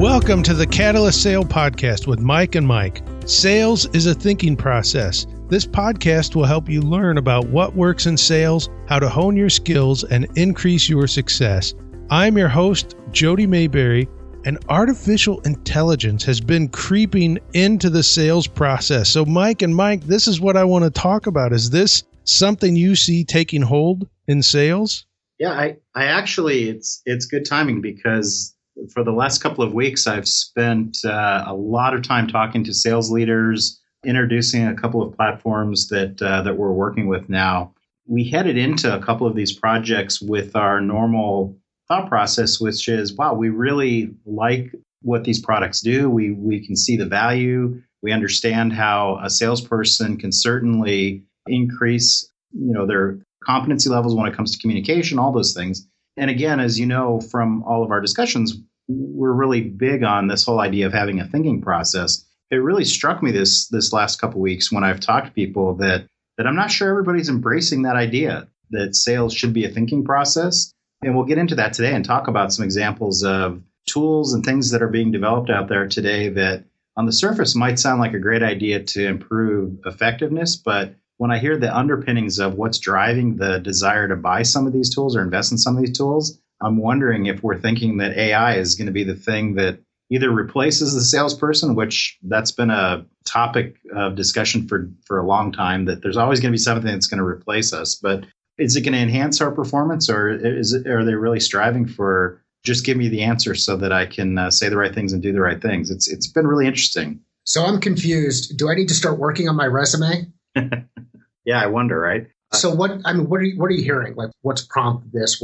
Welcome to the Catalyst Sale Podcast with Mike and Mike. Sales is a thinking process. This podcast will help you learn about what works in sales, how to hone your skills, and increase your success. I'm your host, Jody Mayberry, and artificial intelligence has been creeping into the sales process. So Mike and Mike, this is what I want to talk about. Is this something you see taking hold in sales? Yeah, I actually, it's good timing because for the last couple of weeks, I've spent a lot of time talking to sales leaders, introducing a couple of platforms that we're working with now. We headed into a couple of these projects with our normal thought process, which is, wow, we really like what these products do. We can see the value. We understand how a salesperson can certainly increase, their competency levels when it comes to communication, all those things. And again, as you know from all of our discussions, we're really big on this whole idea of having a thinking process. It really struck me this last couple of weeks when I've talked to people that I'm not sure everybody's embracing that idea that sales should be a thinking process. And we'll get into that today and talk about some examples of tools and things that are being developed out there today that on the surface might sound like a great idea to improve effectiveness. But when I hear the underpinnings of what's driving the desire to buy some of these tools or invest in some of these tools, I'm wondering if we're thinking that AI is going to be the thing that either replaces the salesperson, which that's been a topic of discussion for a long time, that there's always going to be something that's going to replace us. But is it going to enhance our performance, or are they really striving for just give me the answer so that I can say the right things and do the right things? It's been really interesting. So I'm confused. Do I need to start working on my resume? Yeah, I wonder, right? So what are you hearing? Like, what's prompted this?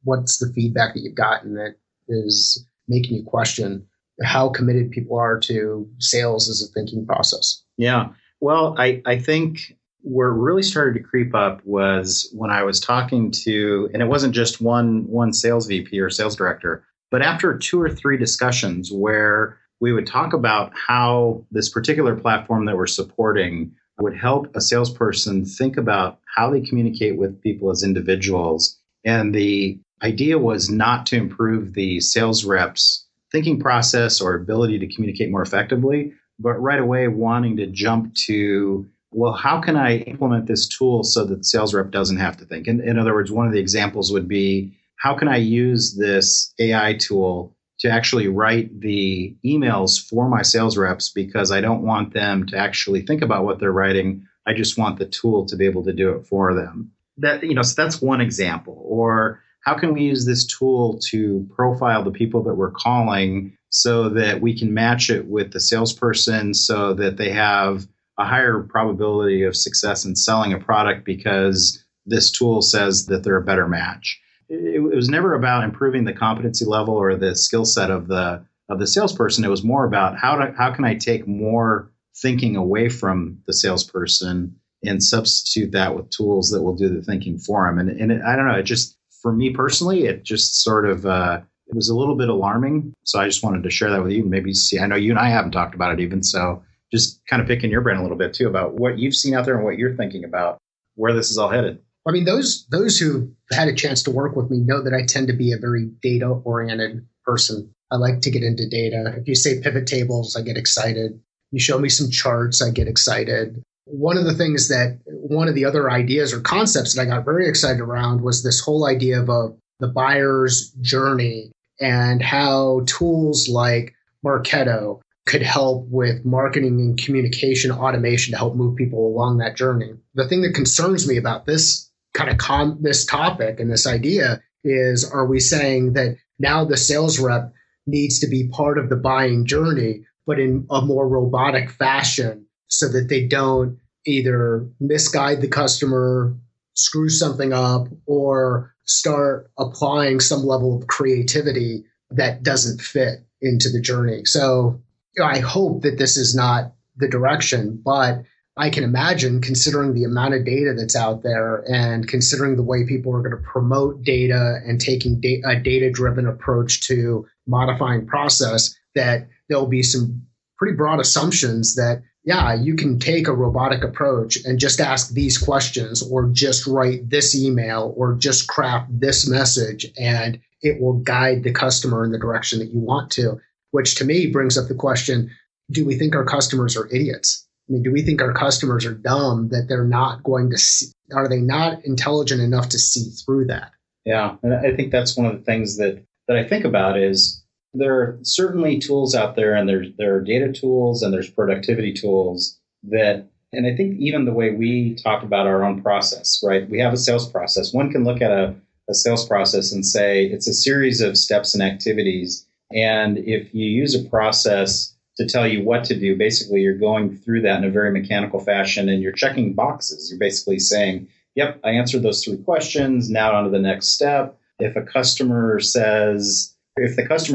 What's the feedback that you've gotten that is making you question how committed people are to sales as a thinking process? Yeah. Well, I think where it really started to creep up was when I was talking to, and it wasn't just one sales VP or sales director, but after 2 or 3 discussions where we would talk about how this particular platform that we're supporting would help a salesperson think about how they communicate with people as individuals. And the idea was not to improve the sales rep's thinking process or ability to communicate more effectively, but right away wanting to jump to, well, how can I implement this tool so that the sales rep doesn't have to think? In other words, one of the examples would be, how can I use this AI tool to actually write the emails for my sales reps, because I don't want them to actually think about what they're writing. I just want the tool to be able to do it for them. So that's one example. Or how can we use this tool to profile the people that we're calling so that we can match it with the salesperson so that they have a higher probability of success in selling a product because this tool says that they're a better match. It was never about improving the competency level or the skill set of the salesperson. It was more about how can I take more thinking away from the salesperson and substitute that with tools that will do the thinking for them. And I don't know, it just, for me personally, it just sort of, it was a little bit alarming. So I just wanted to share that with you. Maybe see, I know you and I haven't talked about it even. So just kind of picking your brain a little bit too about what you've seen out there and what you're thinking about where this is all headed. I mean, those who've had a chance to work with me know that I tend to be a very data-oriented person. I like to get into data. If you say pivot tables, I get excited. You show me some charts, I get excited. One of the other ideas or concepts that I got very excited around was this whole idea of the buyer's journey and how tools like Marketo could help with marketing and communication automation to help move people along that journey. The thing that concerns me about this kind of this topic and this idea is, are we saying that now the sales rep needs to be part of the buying journey, but in a more robotic fashion so that they don't either misguide the customer, screw something up, or start applying some level of creativity that doesn't fit into the journey? So I hope that this is not the direction, but I can imagine, considering the amount of data that's out there and considering the way people are going to promote data and taking a data-driven approach to modifying process, that there'll be some pretty broad assumptions that, yeah, you can take a robotic approach and just ask these questions or just write this email or just craft this message and it will guide the customer in the direction that you want to. which to me brings up the question, do we think our customers are idiots? I mean, do we think our customers are dumb that they're not going to see, are they not intelligent enough to see through that? Yeah, and I think that's one of the things that I think about is there are certainly tools out there, and there are data tools and there's productivity tools that, and I think even the way we talk about our own process, right? We have a sales process. One can look at a sales process and say it's a series of steps and activities. And if you use a process to tell you what to do, basically you're going through that in a very mechanical fashion and you're checking boxes. You're basically saying, yep, I answered those 3 questions. Now on to the next step. If the customer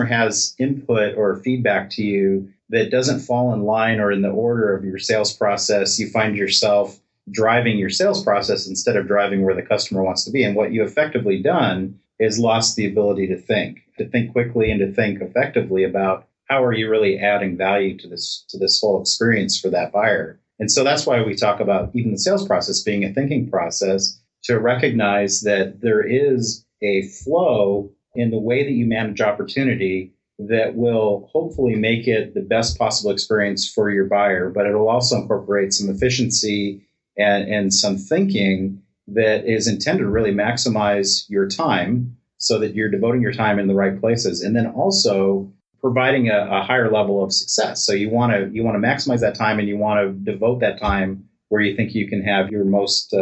has input or feedback to you that doesn't fall in line or in the order of your sales process, you find yourself driving your sales process instead of driving where the customer wants to be. And what you effectively done is lost the ability to think quickly and to think effectively about how are you really adding value to this whole experience for that buyer. And so that's why we talk about even the sales process being a thinking process, to recognize that there is a flow in the way that you manage opportunity that will hopefully make it the best possible experience for your buyer, but it'll also incorporate some efficiency and some thinking that is intended to really maximize your time so that you're devoting your time in the right places, and then also providing a higher level of success. So you want to maximize that time, and you want to devote that time where you think you can have your most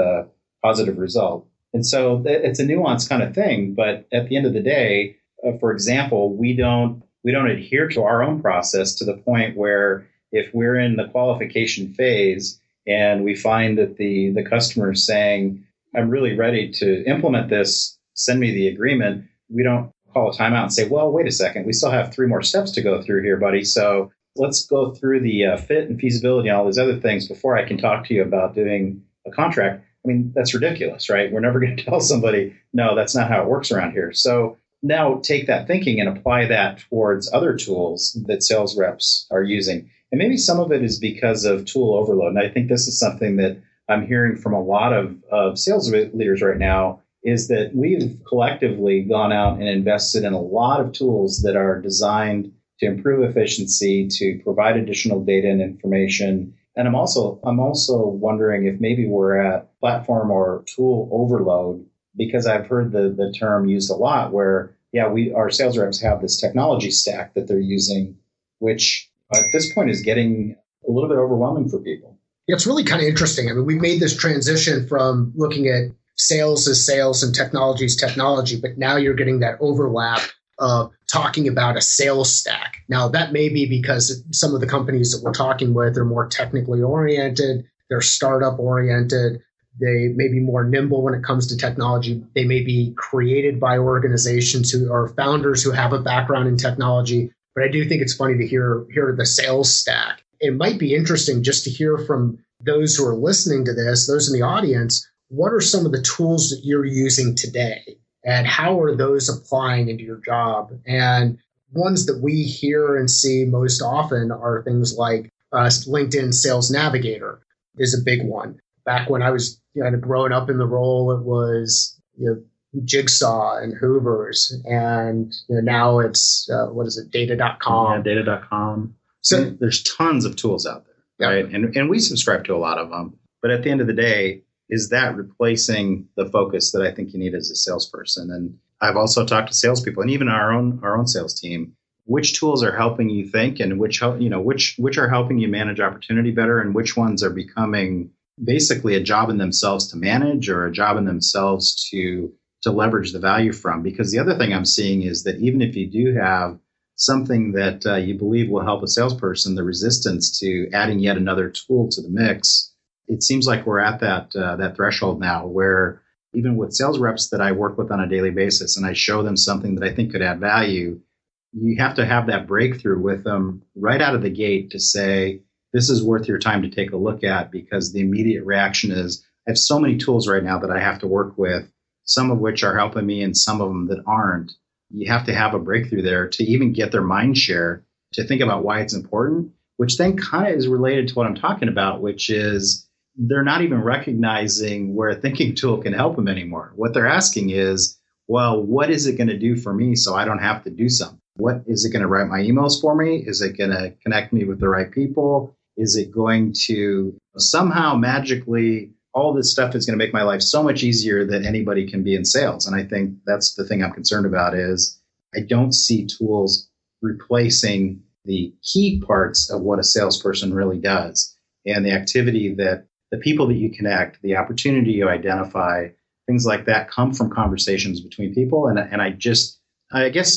positive result. And so it's a nuanced kind of thing, but at the end of the day, for example, we don't adhere to our own process to the point where if we're in the qualification phase and we find that the customer is saying, I'm really ready to implement this, send me the agreement, we don't call a timeout and say, well, wait a second, we still have 3 more steps to go through here, buddy. So let's go through the fit and feasibility and all these other things before I can talk to you about doing a contract. I mean, that's ridiculous, right? We're never going to tell somebody, no, that's not how it works around here. So now take that thinking and apply that towards other tools that sales reps are using. And maybe some of it is because of tool overload. And I think this is something that I'm hearing from a lot of sales leaders right now, is that we've collectively gone out and invested in a lot of tools that are designed to improve efficiency, to provide additional data and information. And I'm also wondering if maybe we're at platform or tool overload, because I've heard the term used a lot where, our sales reps have this technology stack that they're using, which at this point is getting a little bit overwhelming for people. Yeah, it's really kind of interesting. I mean, we made this transition from looking at sales as sales and technology as technology, but now you're getting that overlap of talking about a sales stack. Now, that may be because some of the companies that we're talking with are more technically oriented, they're startup oriented, they may be more nimble when it comes to technology. They may be created by organizations who are founders who have a background in technology. But I do think it's funny to hear the sales stack. It might be interesting just to hear from those who are listening to this, those in the audience, what are some of the tools that you're using today? And how are those applying into your job? And ones that we hear and see most often are things like LinkedIn Sales Navigator is a big one. Back when I was growing up in the role, it was Jigsaw and Hoovers, and now it's data.com. Yeah, data.com. So there's tons of tools out there, right? And we subscribe to a lot of them. But at the end of the day, is that replacing the focus that I think you need as a salesperson? And I've also talked to salespeople, and even our own sales team, which tools are helping you think, and which are helping you manage opportunity better, and which ones are becoming basically a job in themselves to manage, or a job in themselves to leverage the value from. Because the other thing I'm seeing is that even if you do have something that you believe will help a salesperson, the resistance to adding yet another tool to the mix, it seems like we're at that threshold now where even with sales reps that I work with on a daily basis and I show them something that I think could add value, you have to have that breakthrough with them right out of the gate to say, this is worth your time to take a look at, because the immediate reaction is, I have so many tools right now that I have to work with, some of which are helping me and some of them that aren't. You have to have a breakthrough there to even get their mind share to think about why it's important, which then kind of is related to what I'm talking about, which is they're not even recognizing where a thinking tool can help them anymore. What they're asking is, well, what is it going to do for me so I don't have to do something? What is it going to write my emails for me? Is it going to connect me with the right people? Is it going to somehow magically, all this stuff is going to make my life so much easier that anybody can be in sales? And I think that's the thing I'm concerned about is I don't see tools replacing the key parts of what a salesperson really does. And the activity that the people that you connect, the opportunity you identify, things like that come from conversations between people. And I guess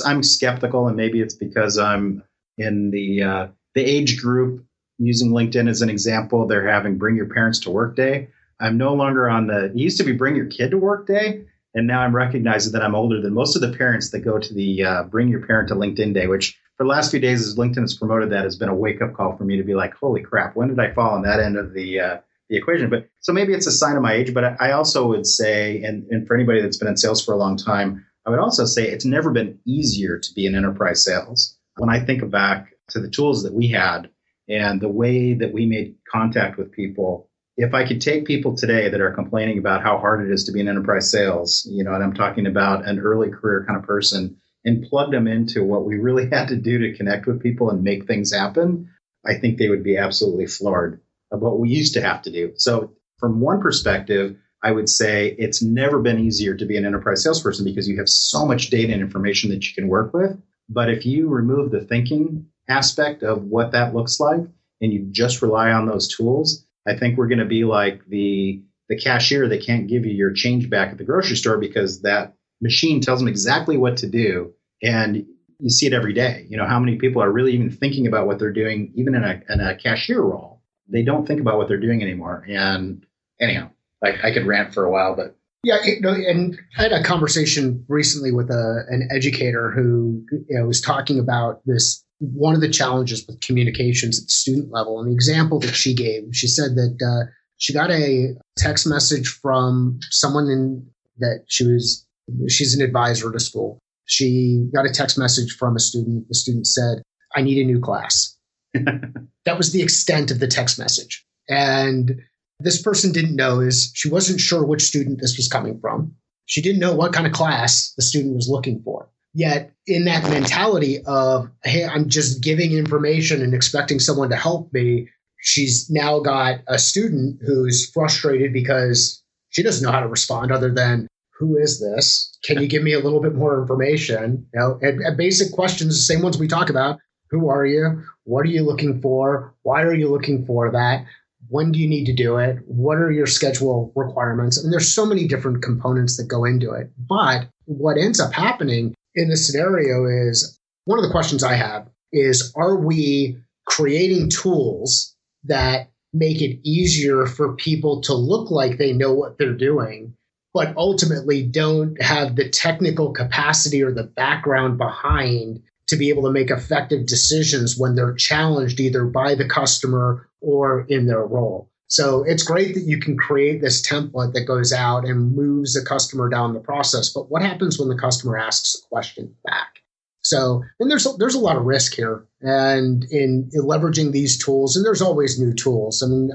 I'm skeptical, and maybe it's because I'm in the age group. Using LinkedIn as an example, they're having Bring Your Parents to Work Day. I'm no longer on it used to be Bring Your Kid to Work Day, and now I'm recognizing that I'm older than most of the parents that go to the Bring Your Parent to LinkedIn Day, which for the last few days, as LinkedIn has promoted that, has been a wake-up call for me to be like, holy crap, when did I fall on that end of the equation? But so maybe it's a sign of my age, but I also would say, and for anybody that's been in sales for a long time, I would also say it's never been easier to be in enterprise sales. When I think back to the tools that we had and the way that we made contact with people, if I could take people today that are complaining about how hard it is to be in enterprise sales, and I'm talking about an early career kind of person, and plug them into what we really had to do to connect with people and make things happen, I think they would be absolutely floored of what we used to have to do. So from one perspective, I would say it's never been easier to be an enterprise salesperson because you have so much data and information that you can work with. But if you remove the thinking aspect of what that looks like and you just rely on those tools, I think we're going to be like the cashier that can't give you your change back at the grocery store because that machine tells them exactly what to do. And you see it every day. How many people are really even thinking about what they're doing, even in a cashier role? They don't think about what they're doing anymore. And anyhow, I could rant for a while, but yeah, and I had a conversation recently with an educator who was talking about this. One of the challenges with communications at the student level, and the example that she gave, she said that she got a text message from someone that she's an advisor to school. She got a text message from a student. The student said, "I need a new class." That was the extent of the text message. And this person didn't know she wasn't sure which student this was coming from. She didn't know what kind of class the student was looking for. Yet in that mentality of, hey, I'm just giving information and expecting someone to help me, she's now got a student who's frustrated because she doesn't know how to respond other than, who is this? Can you give me a little bit more information? And basic questions, the same ones we talk about. Who are you? What are you looking for? Why are you looking for that? When do you need to do it? What are your schedule requirements? And there's so many different components that go into it. But what ends up happening in this scenario is, one of the questions I have is, are we creating tools that make it easier for people to look like they know what they're doing, but ultimately don't have the technical capacity or the background behind to be able to make effective decisions when they're challenged either by the customer or in their role? So it's great that you can create this template that goes out and moves the customer down the process. But what happens when the customer asks a question back? So, and there's a lot of risk here, and in leveraging these tools, and there's always new tools. I mean,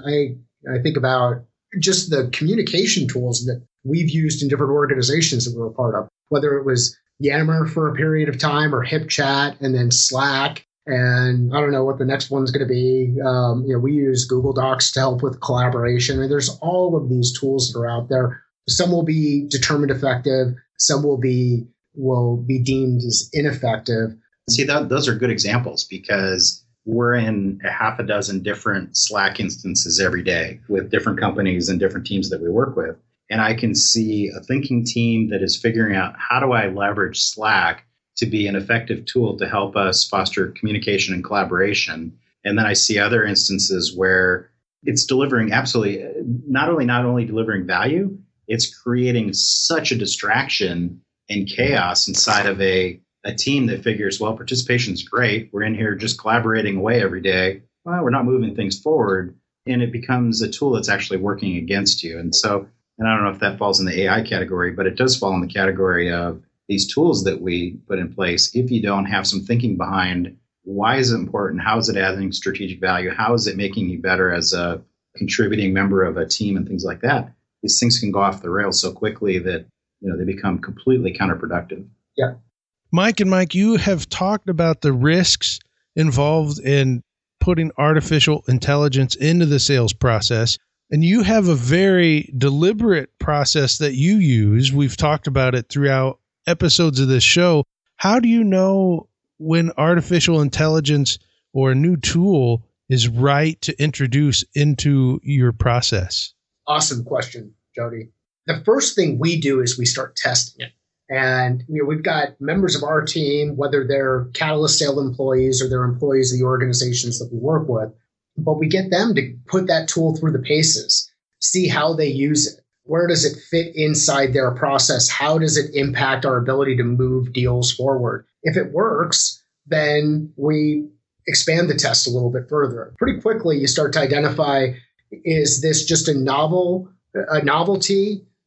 I think about just the communication tools that we've used in different organizations that we were part of, whether it was Yammer for a period of time or HipChat and then Slack. And I don't know what the next one's going to be. We use Google Docs to help with collaboration. And there's all of these tools that are out there. Some will be determined effective. Some will be deemed as ineffective. See, those are good examples because we're in a half a dozen different Slack instances every day with different companies and different teams that we work with. And I can see a thinking team that is figuring out, how do I leverage Slack to be an effective tool to help us foster communication and collaboration? And then I see other instances where it's delivering absolutely, not only delivering value, it's creating such a distraction and chaos inside of a team that figures, well, participation is great. We're in here just collaborating away every day. Well, we're not moving things forward. And it becomes a tool that's actually working against you. And I don't know if that falls in the AI category, but it does fall in the category of these tools that we put in place. If you don't have some thinking behind, why is it important? How is it adding strategic value? How is it making you better as a contributing member of a team and things like that? These things can go off the rails so quickly that they become completely counterproductive. Yeah. Mike, you have talked about the risks involved in putting artificial intelligence into the sales process. And you have a very deliberate process that you use. We've talked about it throughout episodes of this show. How do you know when artificial intelligence or a new tool is right to introduce into your process? Awesome question, Jody. The first thing we do is we start testing it. And we've got members of our team, whether they're Catalyst sales employees or they're employees of the organizations that we work with, but we get them to put that tool through the paces, see how they use it. Where does it fit inside their process? How does it impact our ability to move deals forward? If it works, then we expand the test a little bit further. Pretty quickly, you start to identify, is this just a novelty,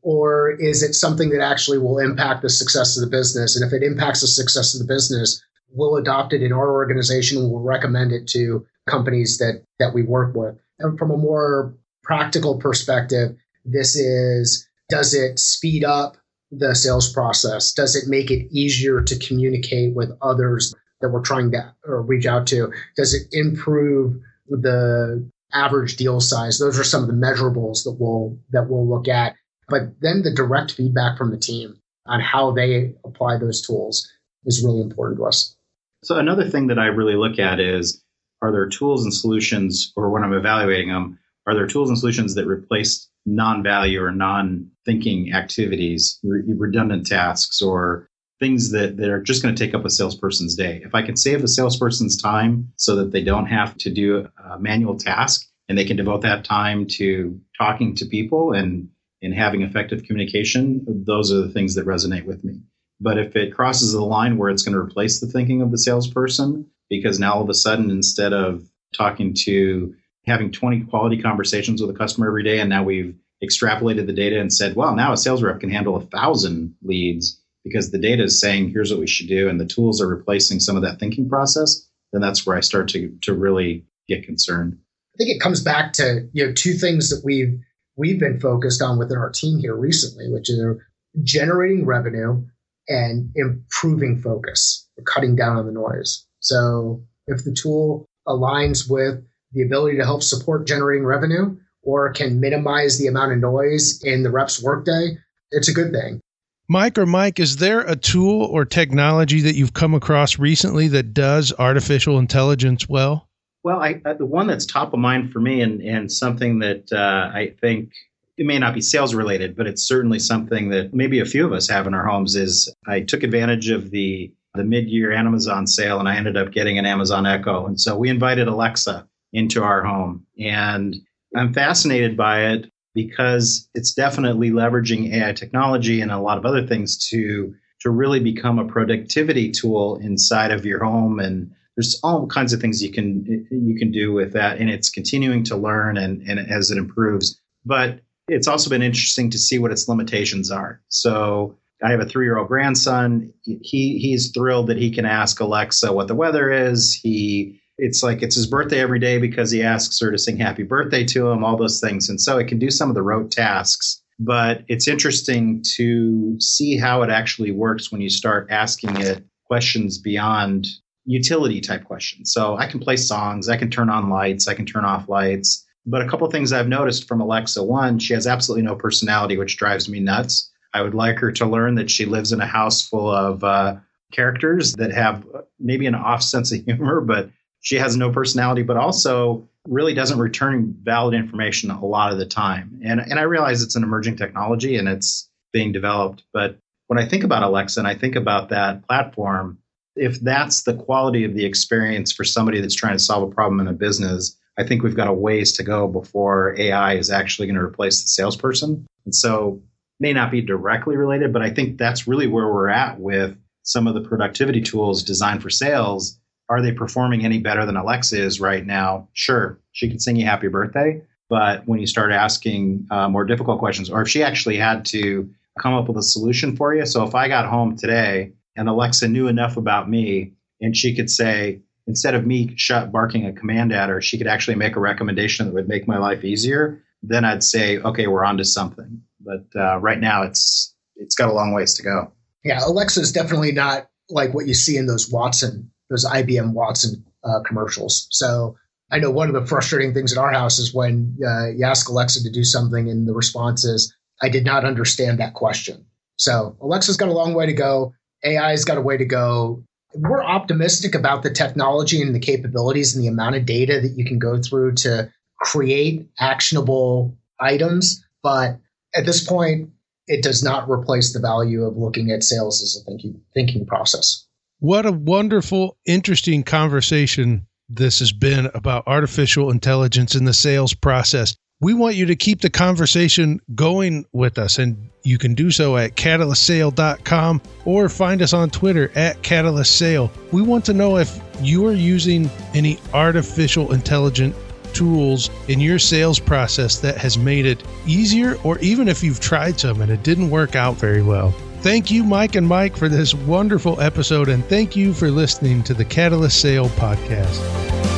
or is it something that actually will impact the success of the business? And if it impacts the success of the business, we'll adopt it in our organization and we'll recommend it to companies that we work with. And from a more practical perspective, does it speed up the sales process? Does it make it easier to communicate with others that we're trying to reach out to? Does it improve the average deal size? Those are some of the measurables that we'll look at. But then the direct feedback from the team on how they apply those tools is really important to us. So another thing that I really look at is, are there tools and solutions, or when I'm evaluating them, are there tools and solutions that replace non-value or non-thinking activities, redundant tasks, or things that are just going to take up a salesperson's day? If I can save a salesperson's time so that they don't have to do a manual task and they can devote that time to talking to people and having effective communication, those are the things that resonate with me. But if it crosses the line where it's going to replace the thinking of the salesperson, because now all of a sudden, instead of having 20 quality conversations with a customer every day, and now we've extrapolated the data and said, well, now a sales rep can handle 1,000 leads because the data is saying, here's what we should do, and the tools are replacing some of that thinking process, then that's where I start to really get concerned. I think it comes back to two things that we've been focused on within our team here recently, which are generating revenue and improving focus, or cutting down on the noise. So if the tool aligns with the ability to help support generating revenue or can minimize the amount of noise in the rep's workday, it's a good thing. Mike, is there a tool or technology that you've come across recently that does artificial intelligence well? Well, the one that's top of mind for me and something that I think it may not be sales related, but it's certainly something that maybe a few of us have in our homes is I took advantage of the mid-year Amazon sale and I ended up getting an Amazon Echo. And so we invited Alexa into our home. And I'm fascinated by it because it's definitely leveraging AI technology and a lot of other things to really become a productivity tool inside of your home. And there's all kinds of things you can do with that. And it's continuing to learn and as it improves. But it's also been interesting to see what its limitations are. So I have a 3-year-old grandson. He's thrilled that he can ask Alexa what the weather is. It's his birthday every day because he asks her to sing happy birthday to him, all those things. And so it can do some of the rote tasks. But it's interesting to see how it actually works when you start asking it questions beyond utility type questions. So I can play songs, I can turn on lights, I can turn off lights. But a couple of things I've noticed from Alexa, one, she has absolutely no personality, which drives me nuts. I would like her to learn that she lives in a house full of characters that have maybe an off sense of humor, but she has no personality, but also really doesn't return valid information a lot of the time. And I realize it's an emerging technology and it's being developed. But when I think about Alexa and I think about that platform, if that's the quality of the experience for somebody that's trying to solve a problem in a business, I think we've got a ways to go before AI is actually going to replace the salesperson. And so may not be directly related, but I think that's really where we're at with some of the productivity tools designed for sales. Are they performing any better than Alexa is right now? Sure, she can sing you happy birthday. But when you start asking more difficult questions, or if she actually had to come up with a solution for you. So if I got home today and Alexa knew enough about me and she could say, instead of me barking a command at her, she could actually make a recommendation that would make my life easier, then I'd say, okay, we're onto something. But right now, it's got a long ways to go. Yeah, Alexa is definitely not like what you see in those IBM Watson commercials. So I know one of the frustrating things in our house is when you ask Alexa to do something and the response is, I did not understand that question. So Alexa's got a long way to go. AI's got a way to go. We're optimistic about the technology and the capabilities and the amount of data that you can go through to create actionable items. But at this point, it does not replace the value of looking at sales as a thinking process. What a wonderful, interesting conversation this has been about artificial intelligence in the sales process. We want you to keep the conversation going with us, and you can do so at catalystsale.com or find us on Twitter at catalystsale. We want to know if you are using any artificial intelligence tools in your sales process that has made it easier, or even if you've tried some and it didn't work out very well. Thank you, Mike and Mike, for this wonderful episode, and thank you for listening to the Catalyst Sale Podcast.